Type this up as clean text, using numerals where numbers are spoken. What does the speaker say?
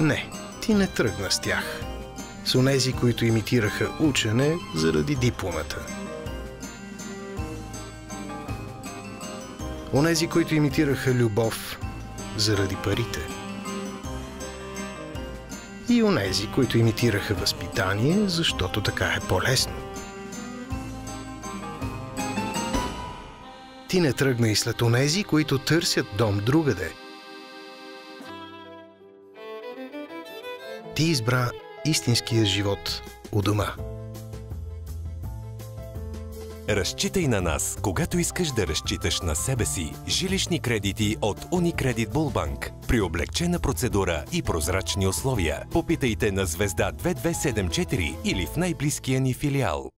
Не, ти не тръгна с тях. С онези, които имитираха учене заради дипломата. Онези, които имитираха любов заради парите. И онези, които имитираха възпитание, защото така е по-лесно. Ти не тръгна и след онези, които търсят дом другаде. Ти избра истинския живот у дома. Разчитай на нас, когато искаш да разчиташ на себе си. Жилищни кредити от Unicredit Bullbank. При облекчена процедура и прозрачни условия. Попитайте на звезда 2274 или в най-близкия ни филиал.